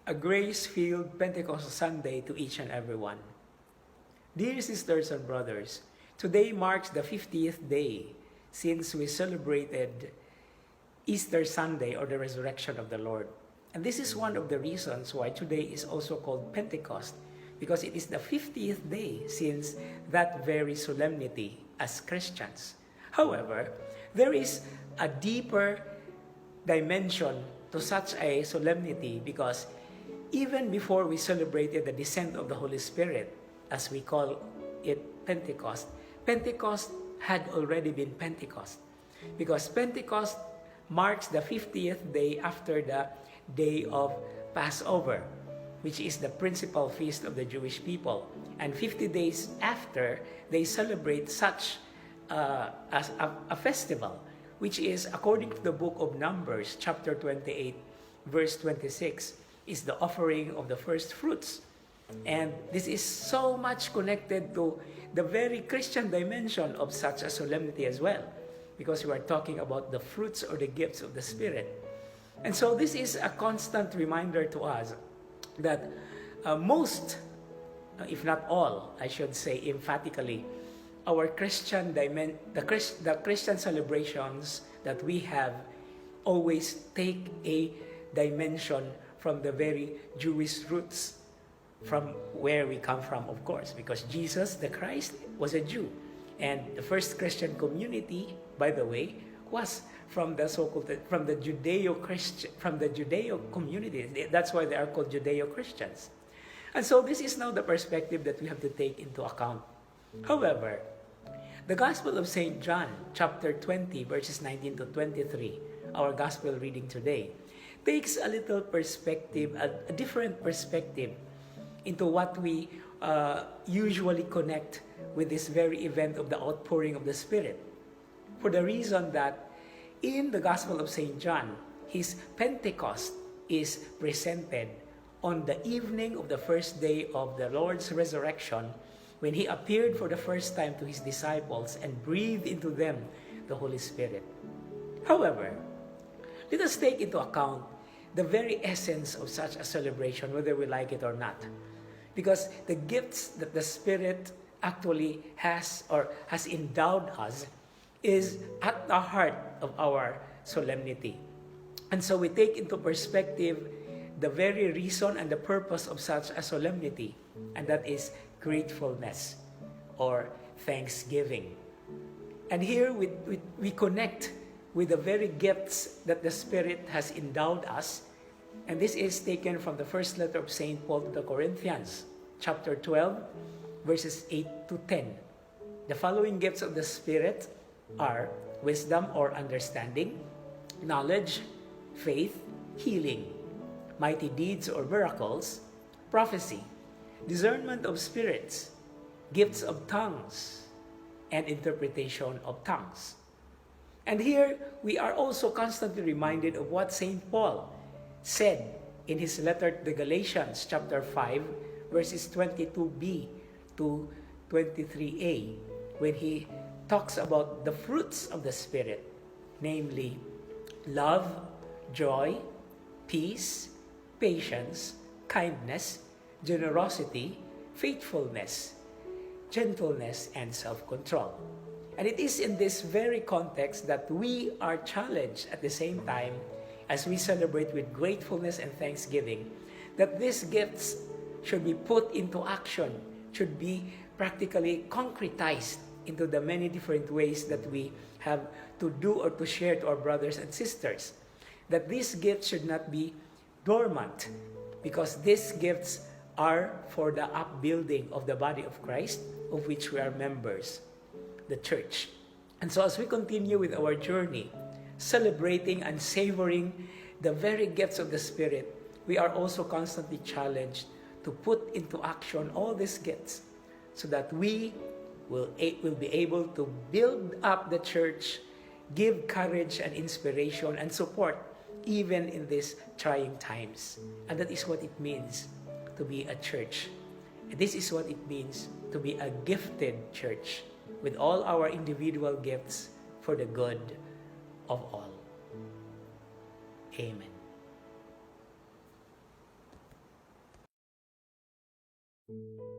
A grace-filled Pentecostal Sunday to each and everyone. Dear sisters and brothers, today marks the 50th day since we celebrated Easter Sunday, or the resurrection of the Lord. And this is one of the reasons why today is also called Pentecost, because it is the 50th day since that very solemnity as Christians. However, there is a deeper dimension to such a solemnity, because even before we celebrated the descent of the Holy Spirit, as we call it Pentecost, Pentecost had already been Pentecost, because Pentecost marks the 50th day after the day of Passover, which is the principal feast of the Jewish people. And 50 days after, they celebrate such as a festival, which is, according to the book of Numbers, chapter 28, verse 26, is the offering of the first fruits. And this is so much connected to the very Christian dimension of such a solemnity as well, because we are talking about the fruits or the gifts of the Spirit. And so this is a constant reminder to us that most, if not all, I should say emphatically, our Christian the Christian celebrations that we have always take a dimension from the very Jewish roots, from where we come from, of course, because Jesus the Christ was a Jew, and the first Christian community, by the way, was from the so-called from the Judeo community. That's why they are called Judeo-Christians. And so this is now the perspective that we have to take into account. However, the Gospel of St. John, chapter 20, verses 19 to 23, our Gospel reading today, takes a little perspective, a different perspective into what we usually connect with this very event of the outpouring of the Spirit. For the reason that in the Gospel of St. John, his Pentecost is presented on the evening of the first day of the Lord's resurrection, when he appeared for the first time to his disciples and breathed into them the Holy Spirit. However, let us take into account the very essence of such a celebration, whether we like it or not. Because the gifts that the Spirit actually has endowed us is at the heart of our solemnity. And so we take into perspective the very reason and the purpose of such a solemnity, and that is gratefulness or thanksgiving. And here we connect with the very gifts that the Spirit has endowed us. And this is taken from the first letter of St. Paul to the Corinthians, chapter 12, verses 8 to 10. The following gifts of the Spirit are wisdom or understanding, knowledge, faith, healing, mighty deeds or miracles, prophecy, discernment of spirits, gifts of tongues, and interpretation of tongues. And here we are also constantly reminded of what St. Paul said in his letter to the Galatians, chapter 5, verses 22b to 23a, when he talks about the fruits of the Spirit, namely love, joy, peace, patience, kindness, generosity, faithfulness, gentleness, and self-control. And it is in this very context that we are challenged at the same time, as we celebrate with gratefulness and thanksgiving, that these gifts should be put into action, should be practically concretized into the many different ways that we have to do or to share to our brothers and sisters. That these gifts should not be dormant, because these gifts are for the upbuilding of the body of Christ, of which we are members, the church. And so as we continue with our journey, celebrating and savoring the very gifts of the Spirit, we are also constantly challenged to put into action all these gifts, so that we will be able to build up the church, give courage and inspiration and support even in these trying times. And that is what it means to be a church. This is what it means to be a gifted church, with all our individual gifts for the good of all. Amen. you.